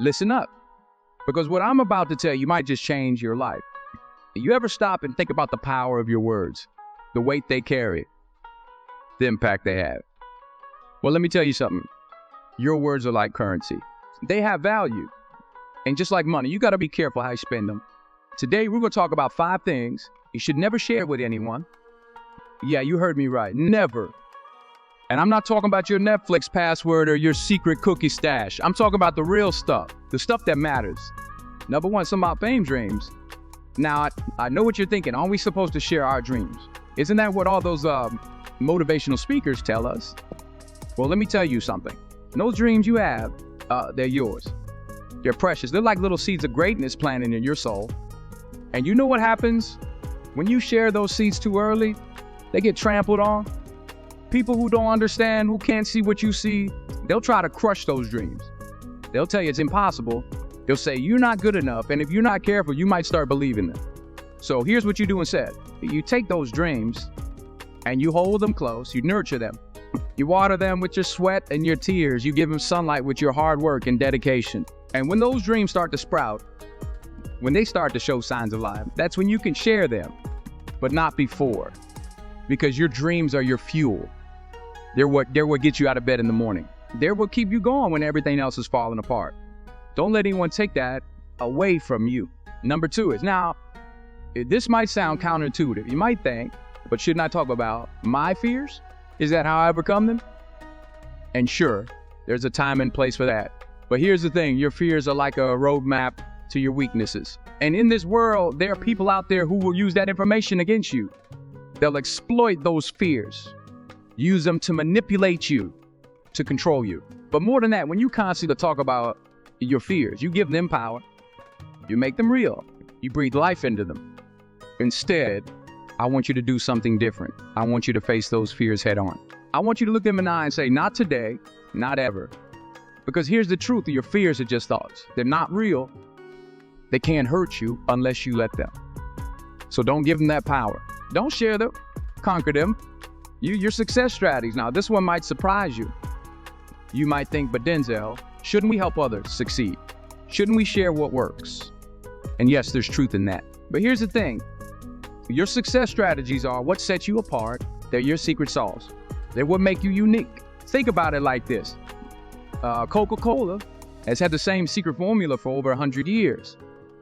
Listen up, because what I'm about to tell you might just change your life. You ever stop and think about the power of your words, the weight they carry, the impact they have? Well, let me tell you something. Your words are like currency. They have value. And just like money, you got to be careful how you spend them. Today, we're going to talk about 5 things you should never share with anyone. Yeah, you heard me right. Never. And I'm not talking about your Netflix password or your secret cookie stash. I'm talking about the real stuff, the stuff that matters. Number 1, some about fame dreams. Now, I know what you're thinking. Aren't we supposed to share our dreams? Isn't that what all those motivational speakers tell us? Well, let me tell you something. Those dreams you have, they're yours. They're precious. They're like little seeds of greatness planted in your soul. And you know what happens when you share those seeds too early? They get trampled on. People who don't understand, who can't see what you see, they'll try to crush those dreams. They'll tell you it's impossible. They'll say you're not good enough, and if you're not careful, you might start believing them. So here's what you do instead. You take those dreams and you hold them close, you nurture them. You water them with your sweat and your tears. You give them sunlight with your hard work and dedication. And when those dreams start to sprout, when they start to show signs of life, that's when you can share them, but not before. Because your dreams are your fuel. They're what gets you out of bed in the morning. They're what keep you going when everything else is falling apart. Don't let anyone take that away from you. Number 2 is, now, this might sound counterintuitive. You might think, but shouldn't I talk about my fears? Is that how I overcome them? And sure, there's a time and place for that. But here's the thing, your fears are like a roadmap to your weaknesses. And in this world, there are people out there who will use that information against you. They'll exploit those fears, use them to manipulate you, to control you. But more than that, when you constantly talk about your fears, you give them power, you make them real, you breathe life into them. Instead, I want you to do something different. I want you to face those fears head on. I want you to look them in the eye and say, not today, not ever. Because here's the truth, your fears are just thoughts. They're not real. They can't hurt you unless you let them. So don't give them that power. Don't share them, conquer them. Your success strategies. Now, this one might surprise you. You might think, but Denzel, shouldn't we help others succeed? Shouldn't we share what works? And yes, there's truth in that. But here's the thing. Your success strategies are what sets you apart. They're your secret sauce. They're what make you unique. Think about it like this. Coca-Cola has had the same secret formula for over 100 years.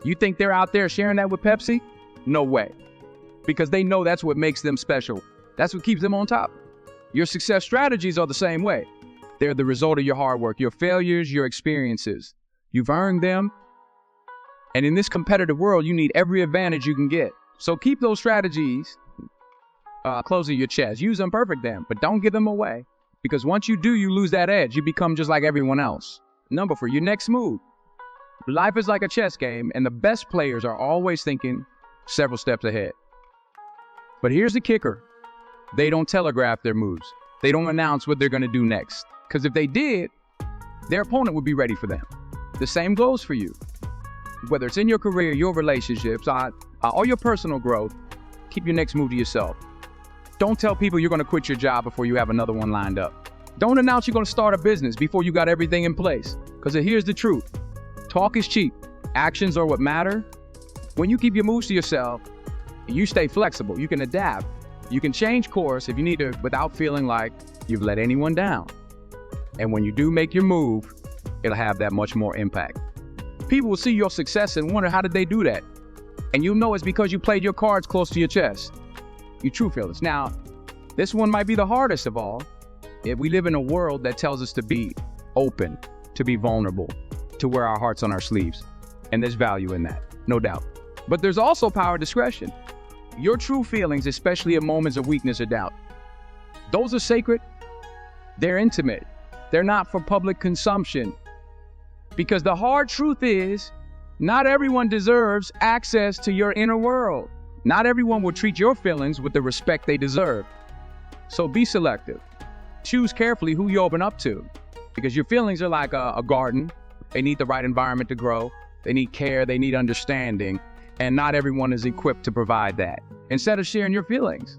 You think they're out there sharing that with Pepsi? No way. Because they know that's what makes them special. That's what keeps them on top. Your success strategies are the same way. They're the result of your hard work, your failures, your experiences. You've earned them. And in this competitive world, you need every advantage you can get. So keep those strategies close to your chest. Use them, perfect them, but don't give them away. Because once you do, you lose that edge. You become just like everyone else. Number 4, your next move. Life is like a chess game, and the best players are always thinking several steps ahead. But here's the kicker. They don't telegraph their moves. They don't announce what they're going to do next. Because if they did, their opponent would be ready for them. The same goes for you. Whether it's in your career, your relationships, or your personal growth, keep your next move to yourself. Don't tell people you're going to quit your job before you have another one lined up. Don't announce you're going to start a business before you got everything in place. Because here's the truth. Talk is cheap. Actions are what matter. When you keep your moves to yourself, you stay flexible. You can adapt. You can change course if you need to without feeling like you've let anyone down. And when you do make your move, it'll have that much more impact. People will see your success and wonder, how did they do that? And you'll know it's because you played your cards close to your chest. You true feelers. Now, this one might be the hardest of all. If we live in a world that tells us to be open, to be vulnerable, to wear our hearts on our sleeves. And there's value in that, no doubt. But there's also power of discretion. Your true feelings, especially in moments of weakness or doubt, those are sacred. They're intimate. They're not for public consumption. Because the hard truth is, not everyone deserves access to your inner world. Not everyone will treat your feelings with the respect they deserve. So be selective. Choose carefully who you open up to. Because your feelings are like a garden. They need the right environment to grow. They need care. They need understanding. And not everyone is equipped to provide that. Instead of sharing your feelings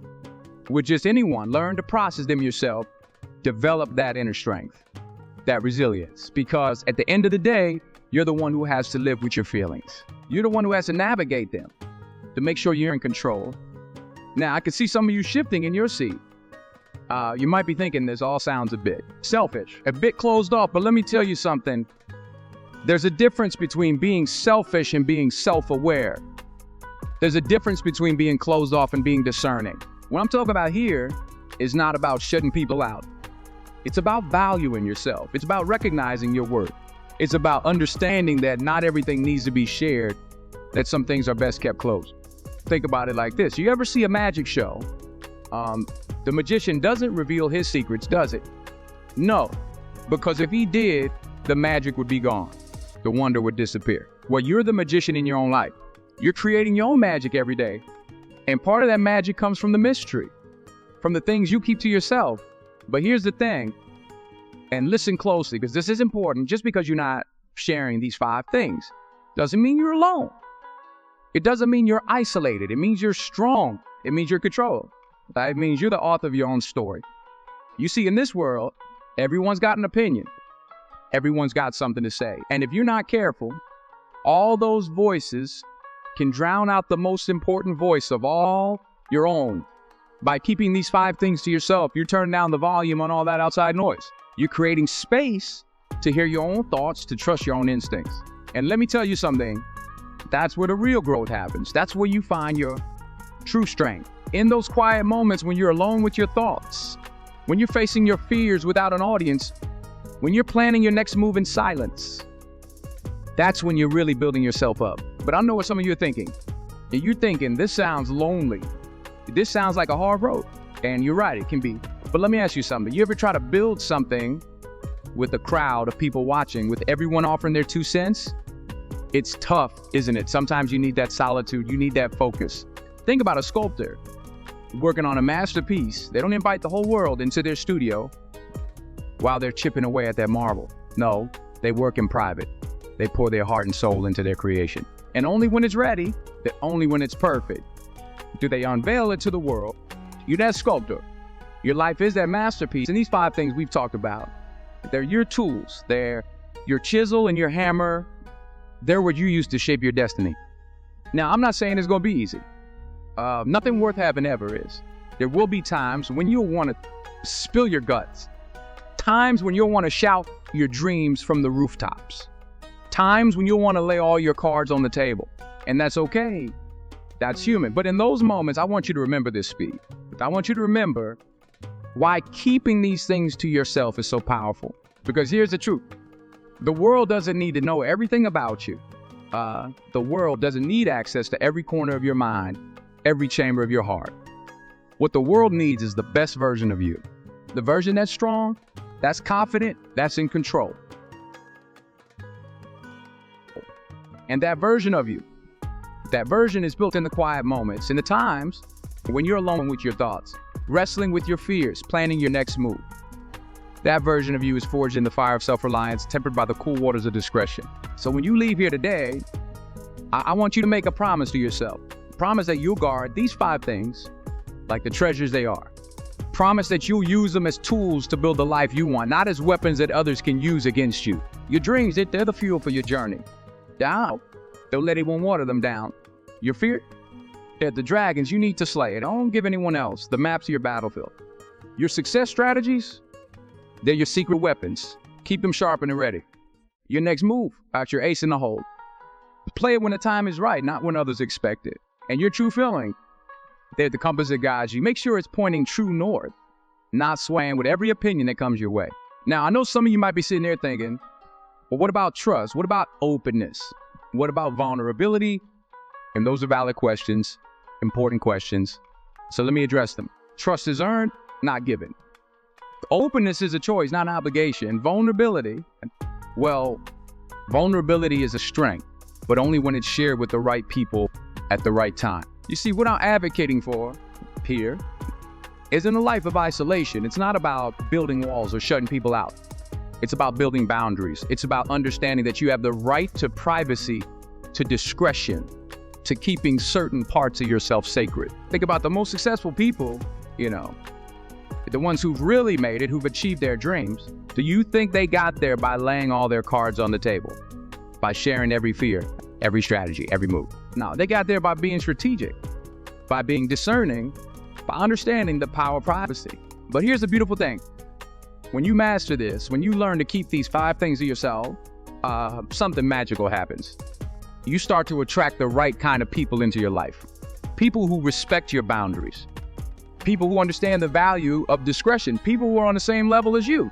with just anyone, learn to process them yourself. Develop that inner strength, that resilience. Because at the end of the day, You're the one who has to live with your feelings. You're the one who has to navigate them to make sure you're in control. Now, I can see some of you shifting in your seat. You might be thinking this all sounds a bit selfish, a bit closed off, but let me tell you something. There's a difference between being selfish and being self-aware. There's a difference between being closed off and being discerning. What I'm talking about here is not about shutting people out. It's about valuing yourself. It's about recognizing your worth. It's about understanding that not everything needs to be shared, that some things are best kept close. Think about it like this. You ever see a magic show? The magician doesn't reveal his secrets, does it? No, because if he did, the magic would be gone. The wonder would disappear. Well, you're the magician in your own life. You're creating your own magic every day. And part of that magic comes from the mystery, from the things you keep to yourself. But here's the thing, and listen closely, because this is important. Just because you're not sharing these 5 things doesn't mean you're alone. It doesn't mean you're isolated. It means you're strong. It means you're controlled. It means you're the author of your own story. You see, in this world, everyone's got an opinion. Everyone's got something to say. And if you're not careful, all those voices can drown out the most important voice of all, your own. By keeping these 5 things to yourself, you're turning down the volume on all that outside noise. You're creating space to hear your own thoughts, to trust your own instincts. And let me tell you something, that's where the real growth happens. That's where you find your true strength. In those quiet moments when you're alone with your thoughts, when you're facing your fears without an audience, when you're planning your next move in silence, that's when you're really building yourself up. But I know what some of you are thinking. You're thinking, this sounds lonely. This sounds like a hard road. And you're right, it can be. But let me ask you something. You ever try to build something with a crowd of people watching, with everyone offering their 2 cents? It's tough, isn't it? Sometimes you need that solitude. You need that focus. Think about a sculptor working on a masterpiece. They don't invite the whole world into their studio while they're chipping away at that marble. No, they work in private. They pour their heart and soul into their creation. And only when it's ready, only when it's perfect, do they unveil it to the world. You're that sculptor. Your life is that masterpiece. And these 5 things we've talked about, they're your tools. They're your chisel and your hammer. They're what you use to shape your destiny. Now, I'm not saying it's going to be easy. Nothing worth having ever is. There will be times when you'll want to spill your guts. Times when you'll want to shout your dreams from the rooftops. Times when you'll want to lay all your cards on the table. And that's okay. That's human. But in those moments, I want you to remember this, Speed. I want you to remember why keeping these things to yourself is so powerful. Because here's the truth. The world doesn't need to know everything about you. The world doesn't need access to every corner of your mind, every chamber of your heart. What the world needs is the best version of you. The version that's strong, that's confident, that's in control. And that version of you, that version is built in the quiet moments, in the times when you're alone with your thoughts, wrestling with your fears, planning your next move. That version of you is forged in the fire of self-reliance, tempered by the cool waters of discretion. So when you leave here today, I want you to make a promise to yourself. Promise that you'll guard these 5 things like the treasures they are. Promise that you'll use them as tools to build the life you want, not as weapons that others can use against you. Your dreams, they're the fuel for your journey. Down. Don't let anyone water them down. Your fear? They're the dragons you need to slay. Don't give anyone else the maps of your battlefield. Your success strategies? They're your secret weapons. Keep them sharp and ready. Your next move, out your ace in the hole. Play it when the time is right, not when others expect it. And your true feeling, they're the compass that guides you. Make sure it's pointing true north, not swaying with every opinion that comes your way. Now, I know some of you might be sitting there thinking, well, what about trust? What about openness? What about vulnerability? And those are valid questions, important questions. So let me address them. Trust is earned, not given. Openness is a choice, not an obligation. Vulnerability, well, vulnerability is a strength, but only when it's shared with the right people at the right time. You see, what I'm advocating for here isn't a life of isolation. It's not about building walls or shutting people out. It's about building boundaries. It's about understanding that you have the right to privacy, to discretion, to keeping certain parts of yourself sacred. Think about the most successful people, the ones who've really made it, who've achieved their dreams. Do you think they got there by laying all their cards on the table? by sharing every fear, every strategy, every move. No, they got there by being strategic, by being discerning, by understanding the power of privacy. But here's the beautiful thing. When you master this, when you learn to keep these 5 things to yourself, something magical happens. You start to attract the right kind of people into your life. People who respect your boundaries. People who understand the value of discretion. People who are on the same level as you.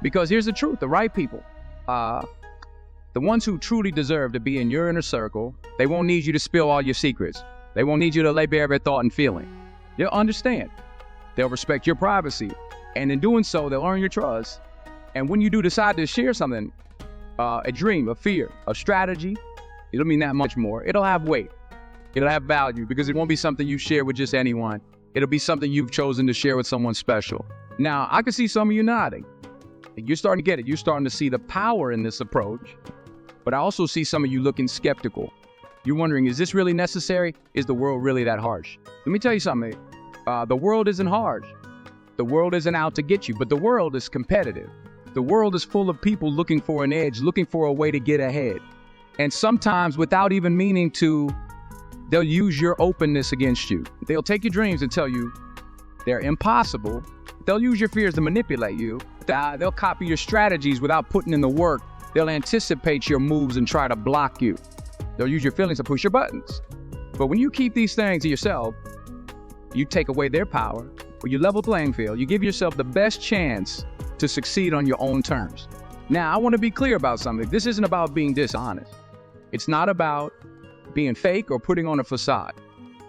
Because here's the truth, the right people, the ones who truly deserve to be in your inner circle, they won't need you to spill all your secrets. They won't need you to lay bare every thought and feeling. They'll understand. They'll respect your privacy. And in doing so, they'll earn your trust. And when you do decide to share something, a dream, a fear, a strategy, it'll mean that much more. It'll have weight. It'll have value because it won't be something you share with just anyone. It'll be something you've chosen to share with someone special. Now, I can see some of you nodding. You're starting to get it. You're starting to see the power in this approach. But I also see some of you looking skeptical. You're wondering, is this really necessary? Is the world really that harsh? Let me tell you something. The world isn't harsh. The world isn't out to get you, but the world is competitive. The world is full of people looking for an edge, looking for a way to get ahead. And sometimes, without even meaning to, they'll use your openness against you. They'll take your dreams and tell you they're impossible. They'll use your fears to manipulate you. They'll copy your strategies without putting in the work. They'll anticipate your moves and try to block you. They'll use your feelings to push your buttons. But when you keep these things to yourself, you take away their power, or you level the playing field, you give yourself the best chance to succeed on your own terms. Now, I want to be clear about something. This isn't about being dishonest. It's not about being fake or putting on a facade.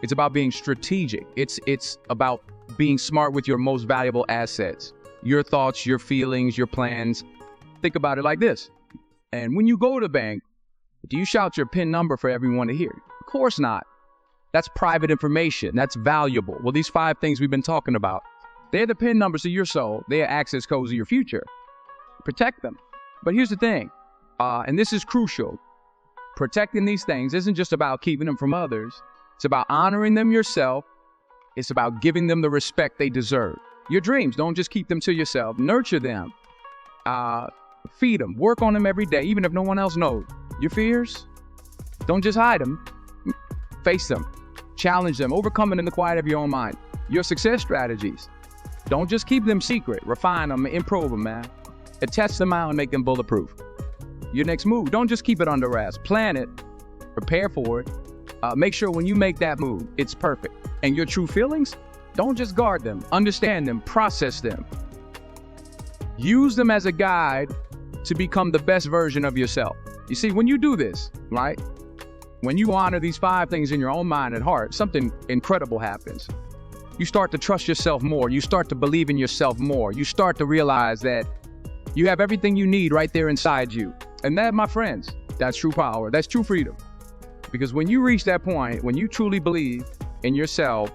It's about being strategic. It's about being smart with your most valuable assets, your thoughts, your feelings, your plans. Think about it like this. And when you go to the bank, do you shout your PIN number for everyone to hear? Of course not. That's private information. That's valuable. Well, these 5 things we've been talking about, they're the PIN numbers of your soul. They are access codes of your future. Protect them. But here's the thing, and this is crucial. Protecting these things isn't just about keeping them from others. It's about honoring them yourself. It's about giving them the respect they deserve. Your dreams, don't just keep them to yourself. Nurture them. Feed them. Work on them every day, even if no one else knows. Your fears, don't just hide them. Face them. Challenge them. Overcome it in the quiet of your own mind. Your success strategies, don't just keep them secret. Refine them, improve them, man. And test them out and make them bulletproof. Your next move, don't just keep it under wraps. Plan it. Prepare for it. Make sure when you make that move, it's perfect. And your true feelings, don't just guard them. Understand them. Process them. Use them as a guide to become the best version of yourself. You see, when you do this, right? When you honor these 5 things in your own mind and heart, something incredible happens. You start to trust yourself more. You start to believe in yourself more. You start to realize that you have everything you need right there inside you. And that, my friends, that's true power. That's true freedom. Because when you reach that point, when you truly believe in yourself,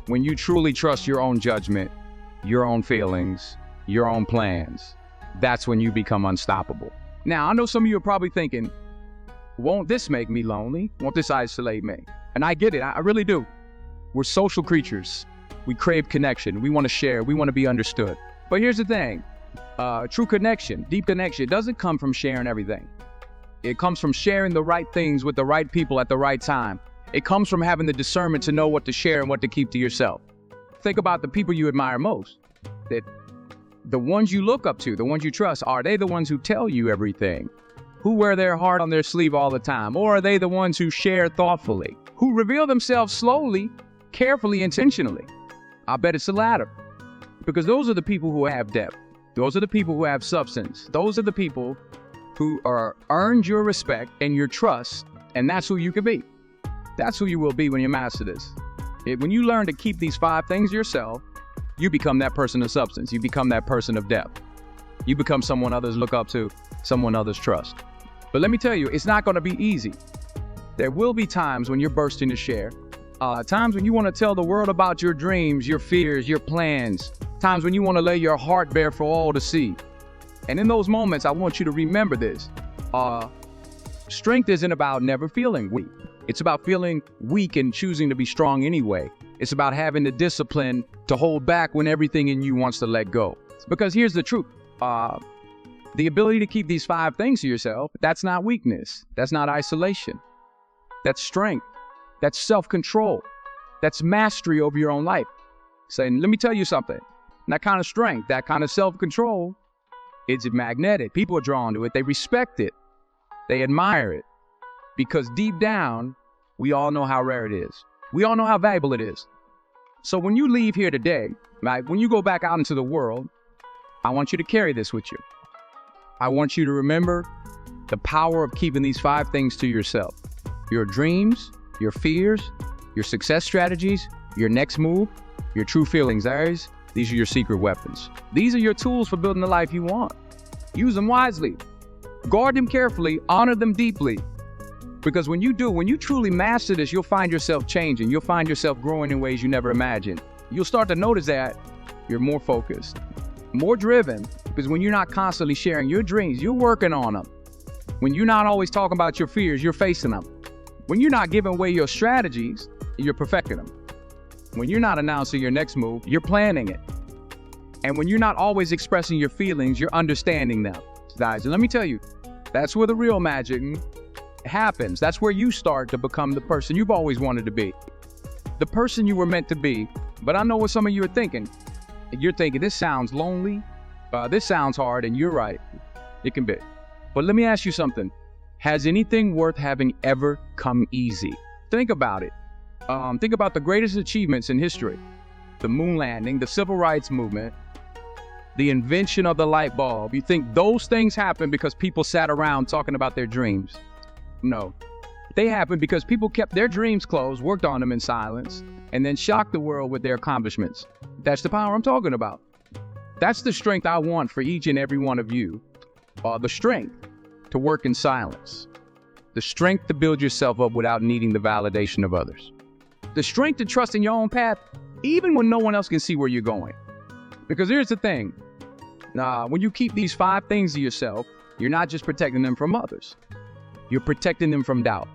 when you truly trust your own judgment, your own feelings, your own plans, that's when you become unstoppable. Now, I know some of you are probably thinking, won't this make me lonely? Won't this isolate me? And I get it. I really do. We're social creatures. We crave connection. We want to share. We want to be understood. But here's the thing. True connection, deep connection, doesn't come from sharing everything. It comes from sharing the right things with the right people at the right time. It comes from having the discernment to know what to share and what to keep to yourself. Think about the people you admire most. That the ones you look up to, the ones you trust, are they the ones who tell you everything? Who wear their heart on their sleeve all the time? Or are they the ones who share thoughtfully? Who reveal themselves slowly, carefully, intentionally? I bet it's the latter. Because those are the people who have depth. Those are the people who have substance. Those are the people who are earned your respect and your trust, and that's who you can be. That's who you will be when you master this. When you learn to keep these 5 things yourself, you become that person of substance. You become that person of depth. You become someone others look up to, someone others trust. But let me tell you, it's not going to be easy. There will be times when you're bursting to share, times when you want to tell the world about your dreams, your fears, your plans, times when you want to lay your heart bare for all to see. And in those moments, I want you to remember this. Strength isn't about never feeling weak. It's about feeling weak and choosing to be strong anyway. It's about having the discipline to hold back when everything in you wants to let go. Because here's the truth. The ability to keep these 5 things to yourself, that's not weakness. That's not isolation. That's strength. That's self-control. That's mastery over your own life. Saying, let me tell you something. That kind of strength, that kind of self-control, it's magnetic. People are drawn to it. They respect it. They admire it. Because deep down, we all know how rare it is. We all know how valuable it is. So when you leave here today, right, when you go back out into the world, I want you to carry this with you. I want you to remember the power of keeping these 5 things to yourself. Your dreams, your fears, your success strategies, your next move, your true feelings. These are your secret weapons. These are your tools for building the life you want. Use them wisely. Guard them carefully. Honor them deeply. Because when you truly master this, you'll find yourself changing. You'll find yourself growing in ways you never imagined. You'll start to notice that you're more focused, more driven, because when you're not constantly sharing your dreams, you're working on them. When you're not always talking about your fears, you're facing them. When you're not giving away your strategies, you're perfecting them. When you're not announcing your next move, you're planning it. And when you're not always expressing your feelings, you're understanding them. Guys, and let me tell you, that's where the real magic happens. That's where you start to become the person you've always wanted to be. The person you were meant to be. But I know what some of you are thinking. You're thinking, this sounds lonely. This sounds hard, and you're right. It can be. But let me ask you something. Has anything worth having ever come easy? Think about it. Think about the greatest achievements in history. The moon landing, the civil rights movement, the invention of the light bulb. You think those things happened because people sat around talking about their dreams? No. They happened because people kept their dreams closed, worked on them in silence, and then shocked the world with their accomplishments. That's the power I'm talking about. That's the strength I want for each and every one of you. The strength to work in silence. The strength to build yourself up without needing the validation of others. The strength to trust in your own path, even when no one else can see where you're going. Because here's the thing. When you keep these 5 things to yourself, you're not just protecting them from others. You're protecting them from doubt.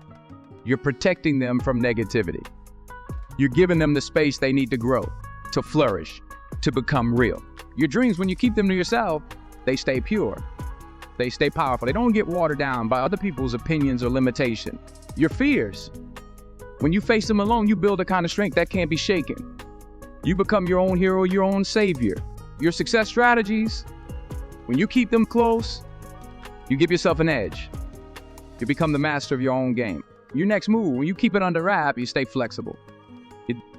You're protecting them from negativity. You're giving them the space they need to grow, to flourish, to become real. Your dreams, when you keep them to yourself, they stay pure. They stay powerful. They don't get watered down by other people's opinions or limitation. Your fears, when you face them alone, you build a kind of strength that can't be shaken. You become your own hero, your own savior. Your success strategies, when you keep them close, you give yourself an edge. You become the master of your own game. Your next move, when you keep it under wrap, you stay flexible.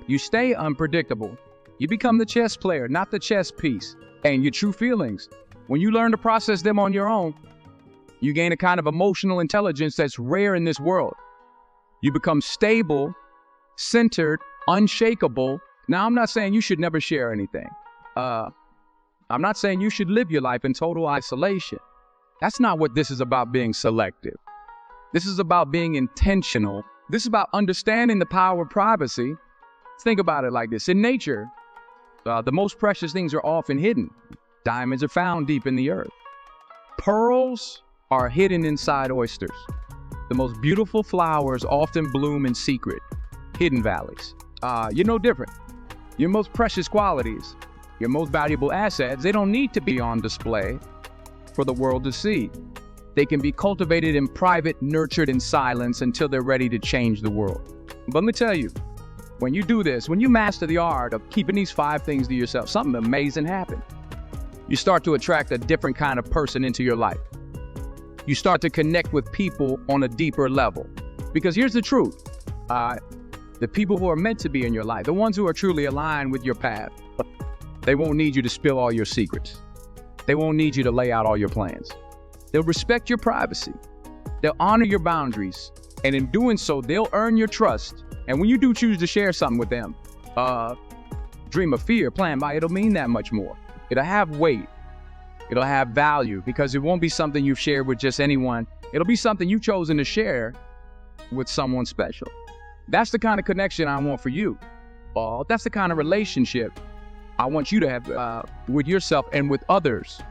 You stay unpredictable. You become the chess player, not the chess piece. And your true feelings, when you learn to process them on your own, you gain a kind of emotional intelligence that's rare in this world. You become stable, centered, unshakable. Now, I'm not saying you should never share anything. I'm not saying you should live your life in total isolation. That's not what this is about, being selective. This is about being intentional. This is about understanding the power of privacy. Think about it like this. In nature, the most precious things are often hidden. Diamonds are found deep in the earth. Pearls are hidden inside oysters. The most beautiful flowers often bloom in secret, hidden valleys. You're no different. Your most precious qualities, your most valuable assets, they don't need to be on display for the world to see. They can be cultivated in private, nurtured in silence until they're ready to change the world. But let me tell you, when you do this, when you master the art of keeping these 5 things to yourself, something amazing happens. You start to attract a different kind of person into your life. You start to connect with people on a deeper level. Because here's the truth. The people who are meant to be in your life, the ones who are truly aligned with your path, they won't need you to spill all your secrets. They won't need you to lay out all your plans. They'll respect your privacy. They'll honor your boundaries. And in doing so, they'll earn your trust. And when you do choose to share something with them, dream of fear, plan by, it'll mean that much more. It'll have weight. It'll have value, because it won't be something you've shared with just anyone. It'll be something you've chosen to share with someone special. That's the kind of connection I want for you. That's the kind of relationship I want you to have with yourself and with others.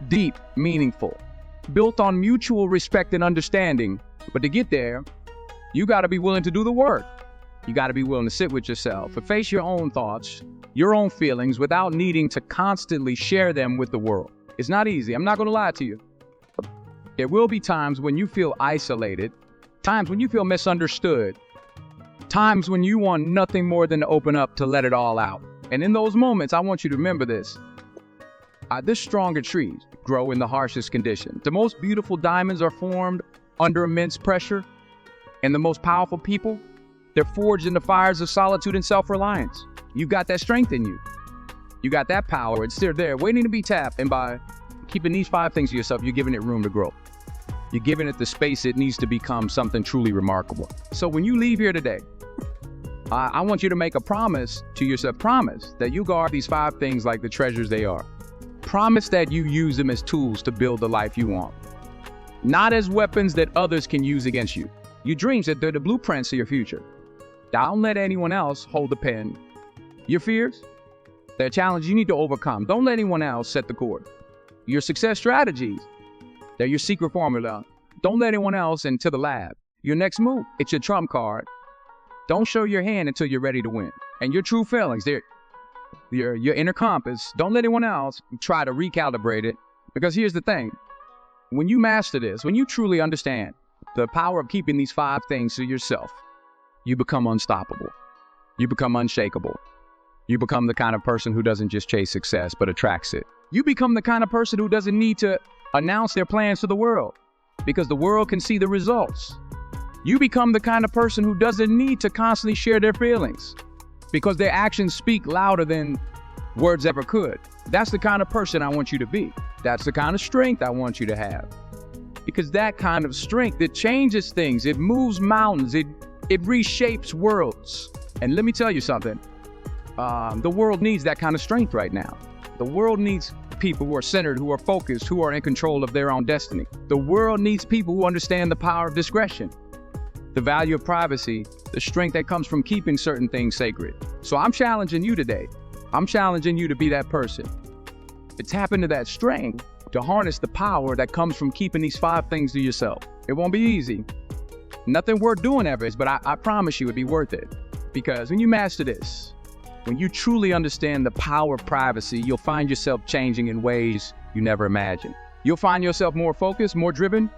Deep, meaningful, built on mutual respect and understanding. But to get there, you got to be willing to do the work. You got to be willing to sit with yourself and face your own thoughts, your own feelings, without needing to constantly share them with the world. It's not easy. I'm not going to lie to you. There will be times when you feel isolated, times when you feel misunderstood, times when you want nothing more than to open up to let it all out. And in those moments, I want you to remember this. The stronger trees grow in the harshest conditions. The most beautiful diamonds are formed under immense pressure. And the most powerful people, they're forged in the fires of solitude and self-reliance. You got that strength in you. You got that power. It's still there, waiting to be tapped. And by keeping these 5 things to yourself, you're giving it room to grow. You're giving it the space it needs to become something truly remarkable. So when you leave here today, I want you to make a promise to yourself. Promise that you guard these 5 things like the treasures they are. Promise that you use them as tools to build the life you want. Not as weapons that others can use against you. Your dreams, they're the blueprints of your future. Don't let anyone else hold the pen. Your fears, they're challenges you need to overcome. Don't let anyone else set the course. Your success strategies, they're your secret formula. Don't let anyone else into the lab. Your next move, it's your trump card. Don't show your hand until you're ready to win. And your true feelings, they're your inner compass. Don't let anyone else try to recalibrate it. Because here's the thing. When you master this, when you truly understand the power of keeping these 5 things to yourself, you become unstoppable. You become unshakable. You become the kind of person who doesn't just chase success, but attracts it. You become the kind of person who doesn't need to announce their plans to the world because the world can see the results. You become the kind of person who doesn't need to constantly share their feelings because their actions speak louder than words ever could. That's the kind of person I want you to be. That's the kind of strength I want you to have. Because that kind of strength, it changes things. It moves mountains. It reshapes worlds. And let me tell you something. The world needs that kind of strength right now. The world needs people who are centered, who are focused, who are in control of their own destiny. The world needs people who understand the power of discretion, the value of privacy, the strength that comes from keeping certain things sacred. So I'm challenging you today. I'm challenging you to be that person. To tap into that strength, to harness the power that comes from keeping these 5 things to yourself. It won't be easy. Nothing worth doing ever is, but I promise you it'd be worth it. Because when you master this, when you truly understand the power of privacy, you'll find yourself changing in ways you never imagined. You'll find yourself more focused, more driven,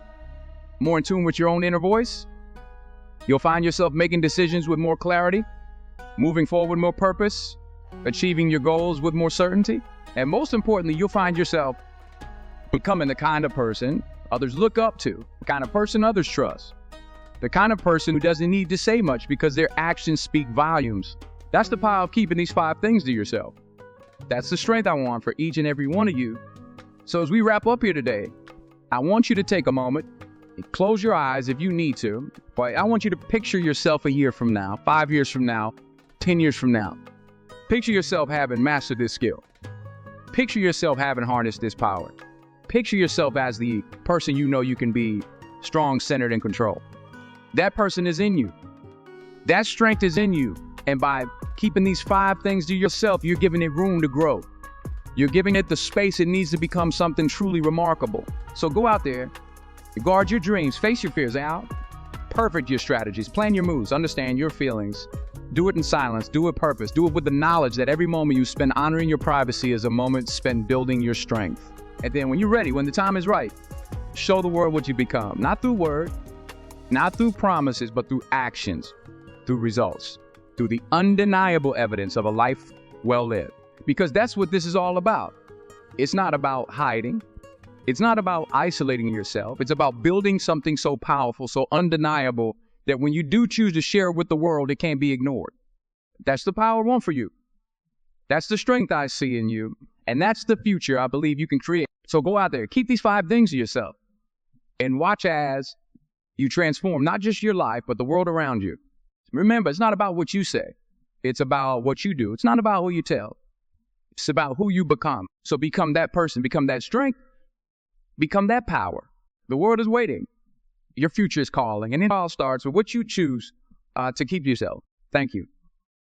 more in tune with your own inner voice. You'll find yourself making decisions with more clarity, moving forward with more purpose, achieving your goals with more certainty. And most importantly, you'll find yourself becoming the kind of person others look up to, the kind of person others trust, the kind of person who doesn't need to say much because their actions speak volumes. That's the power of keeping these 5 things to yourself. That's the strength I want for each and every one of you. So as we wrap up here today, I want you to take a moment and close your eyes if you need to, but I want you to picture yourself a year from now, 5 years from now, 10 years from now. Picture yourself having mastered this skill. Picture yourself having harnessed this power. Picture yourself as the person you know you can be, strong, centered, and control. That person is in you. That strength is in you. And by keeping these 5 things to yourself, you're giving it room to grow. You're giving it the space it needs to become something truly remarkable. So go out there, guard your dreams, face your fears out, perfect your strategies, plan your moves, understand your feelings. Do it in silence, do it with purpose, do it with the knowledge that every moment you spend honoring your privacy is a moment spent building your strength. And then when you're ready, when the time is right, show the world what you become. Not through word, not through promises, but through actions, through results, through the undeniable evidence of a life well lived. Because that's what this is all about. It's not about hiding. It's not about isolating yourself. It's about building something so powerful, so undeniable, that when you do choose to share it with the world, it can't be ignored. That's the power I want for you. That's the strength I see in you. And that's the future I believe you can create. So go out there, keep these 5 things to yourself, and watch as you transform not just your life, but the world around you. Remember, it's not about what you say. It's about what you do. It's not about who you tell. It's about who you become. So become that person, become that strength, become that power. The world is waiting. Your future is calling. And it all starts with what you choose to keep yourself. Thank you.